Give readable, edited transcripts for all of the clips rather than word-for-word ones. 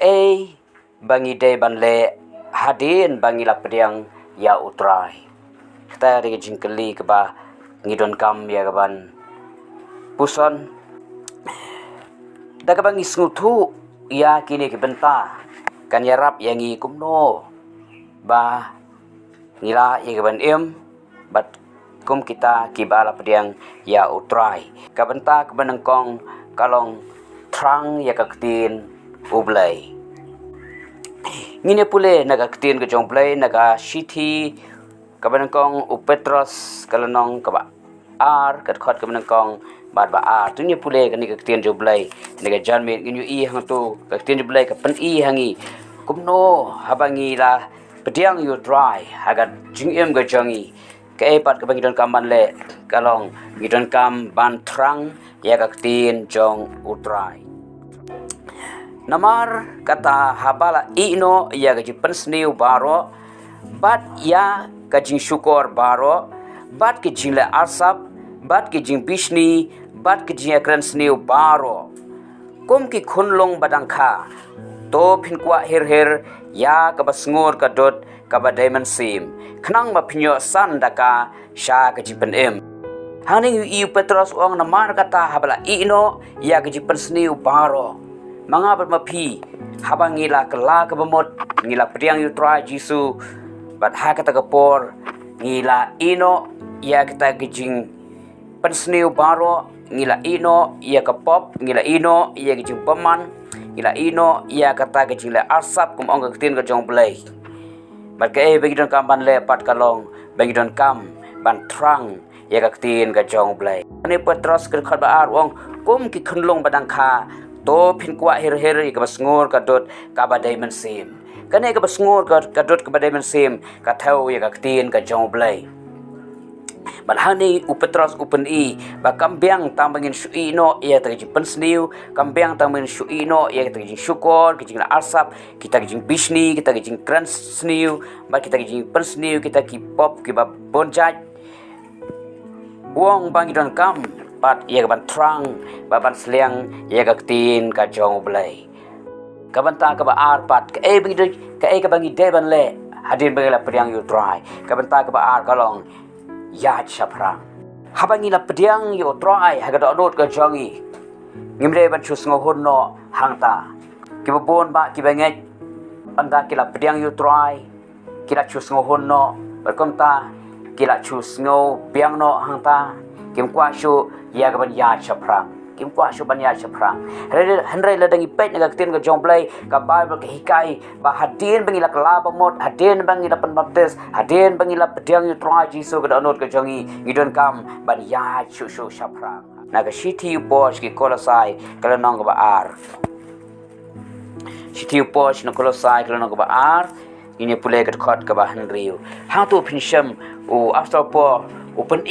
Kaei bangi day banle hadien bangi la pdiang ya U Trai. Kita ada jingkeli ke ba ngidon kam ya kaban puson. Da kabang isngutu ya kini ke benta kan yarap yang ngi kumno ba ngila ya kaban bat kum kita kibala pdiang ya U Trai. Kabenta kebenengkong kalong trang ya kaktin ublay. Ngine pule naga ketin ke jongplay naga shiti kabenengkong upetros kalenong kaba ar kat khot kabenengkong bad ba ar tu ni pule kan ni ketin jomplay naga janmin nginyu i hang tu ketin jomplay ka pen i hangi kumno habangi la pdiang U Trai hagat jingem ga jangi ke pat ka bangidon kamban le kalong ngidon kam ban trang ya ketin jong U Trai. Namar kata habala ino ya gaji pensniu baro bat ya gajing syukur baro bat gajing le asap bat gajing bishni bat gajing akran sniu baro kum ki khunlong badangkha to phin kwa her ya kabasngur kadot kabadaiman sim khnang ma phinyo san daka sha gaji penem haning yu petros ong namar kata habala ino ya gaji pensniu baro mga bermapi habang ngila kela kebemot ngila pdiang U Trai jisu bat ha kata kepor ngila ino ya kita gijing pensniu baro ngila ino ya kepop ngila ino ya gijing peman ngila ino ya kata gijing le asap kum ong ketin ke jong play bat ke bagi don kam ban le pat kalong bagi don kam ban trang ya ketin ke jong play ani petros ke khat ba ar ong kum ki khunlong badangkha to phin kwa her ka basngur ka dot ka badai man sim kane ka basngur ka dot ka badai man sim ka thau ya ka tin ka jong blai balhani upetros upen I ba kambyang tambangin shui no ya ta ji pensniu kambyang tambangin shui no ya ta ji syukur ki jing asap kita jing bishni kita jing kran sniu ba kita jing pensniu kita ki pop ki ba bonjat wong bangidon kam pat ia kaban trang baban seliang ia kaktin ka jong blai kabanta ka ba ar pat ka e ka bangi deban le hadin bangila pdiang U Trai kabanta ka ba ar kalong ya chapra habangi la pdiang U Trai ha ga dot ka jongi ngimre ban chus ngohon no hangta ki bon ba ki banget anda ki la pdiang U Trai ki la chus ngohon no berkomta ki la chus ngo biang no hangta kim kwa shu ya gaban ya chaprang kim kwa shu ban ya chaprang henry la dangi pet naga tin ga jongplay ka bible ka hikai ba hadien bangila kala bamot hadien bangila panbaptis hadien bangila pdiang U Trai jisu ga anot ka jongi ngidon kam ban ya shu chaprang naga shiti posh ki kolosai kala nong ba ar shiti posh no kolosai kala nong ba ar ini pule ga khot ka ba henry how to finisham o after po open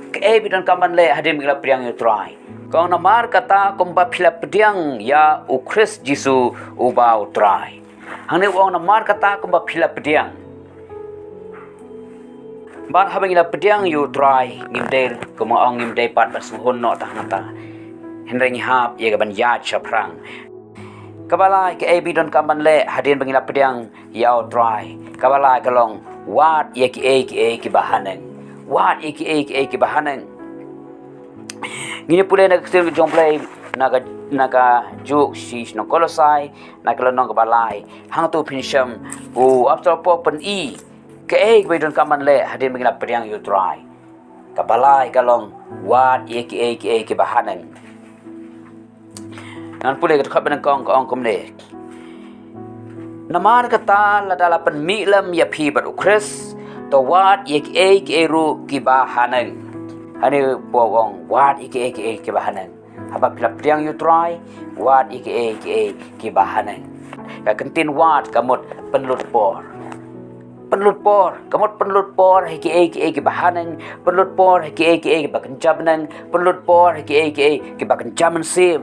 Kaei bidon kaman le hadin mingla pdiang U Trai kong namar kata komba phila pdiang ya U Christ Jisu uba U Trai hangni wong namar kata komba phila pdiang bar habangila pdiang U Trai ngimdel koma ong ngimdei pat basmuhon no tahata henreng hap ye gaban ya chaprang kabalai kaei bidon kaman le hadin bangila pdiang ya U Trai kabalai kalong wat ye ki bahaneng wat ki bahaneng ngine pule na kesel jomplay naga juk sis no kolosai nakala nong balai hang tu pinsham u after popen ke bidon kaman le hadin bangila pdiang U Trai kabalai kalong wat ki bahaneng nan pule ka khaben kong komne namar kata ladala pen milam ya phi bat ukris to wat ki ru ki bahaneng hani bowong wat ki bahaneng haba pdiang U Trai wat ki bahaneng ka kentin wat kamot penlut por kamot penlut por ki bahaneng penlut por ki bakan jabneng penlut por ki bakan jaman sim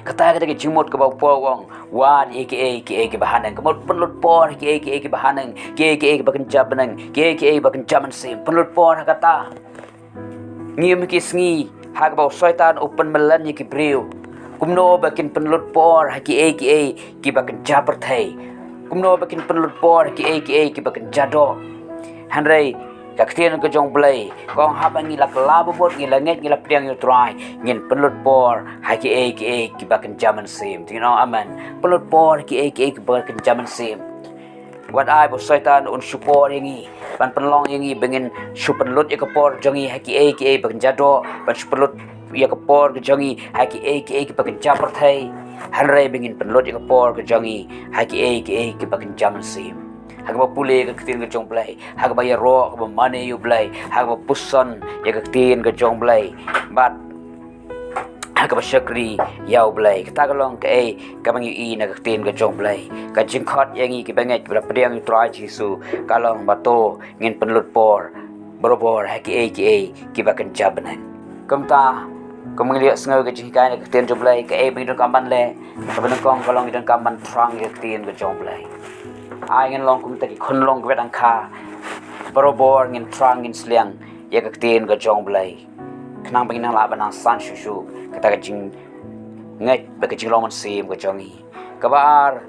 kata ke jimot ke bau powong wan ki bahanang kemot penlut por ki bahanang ki bakan jabanang ki bakan jaman sim penlut por kata ngim ki sngi hak bau syaitan open melan ki briu kumno bakin penlut por haki ki bakin jaber thai kumno bakin penlut por haki ki bakin jado hanrei kaktian ke jong blai kong habangi lak labot ngi langet ngi lap pdiang U Trai ngin penlut por haki ki bakin jaman sim tino aman penlut por haki ki bakin jaman sim wat ai bo syaitan un support yangi pan penlong yangi bengin su penlut ya kapor jangi haki bakin jado pan su penlut ya kapor ke jangi haki ki bakin jaber thai hanrei bengin penlut ya kapor ke jangi haki ki bakin jaman sim hagba pule ke ketin ke jong blai hagba ya ro ke mane yu blai hagba puson ya ke ketin ke jong blai bat hagba syakri yau blai kata kalong ke kamang yu na ke ketin ke jong blai ka jingkhot yangi ke banget ke pdiang U Trai jisu kalong bato ngin penlut por berobor haki ki bakan jabanan kamta kemudian sengaja ke jingkai ke ketin jong blai ke bidon kamban le kaban kong kalong bidon kamban trang ke ketin ke jong blai ai ngin long kum taki khun long kwet angkha berobor ngin trang ngin sliang ya ke ketin ke jong blai kenang bagi nang la banang san shushu kata ke jing ngai ba ke jing long man sim ke jongi kabar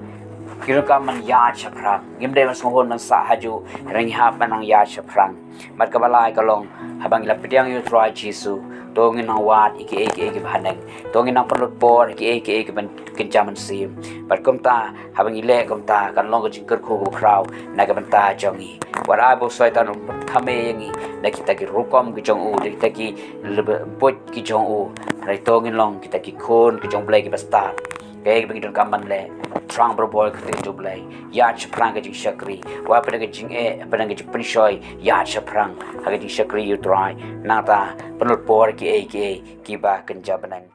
kira kaman ya chaprang ngimde mas mohon man sa haju reng hap banang ya chaprang mat kabalai kalong habang la pdiang U Trai jisu tongin nang wat iki bhaneng tongin nang perlut por iki ban kencaman sim bat komta habang ile komta kan long jingker ko kraw na ka banta jongi wara bo syaitan thame yangi na kita ki rukom ki jong u kita ki bot ki jong u rai tongin long kita ki khon ki jong blai ki basta ke bagi don kamban le trang berboy ke jong blai ya chaprang ke jing syakri wa pada ke jing pada ke jing pensoi ya chaprang ha ke jing syakri U Trai nata penlut por ki ba kenjabanan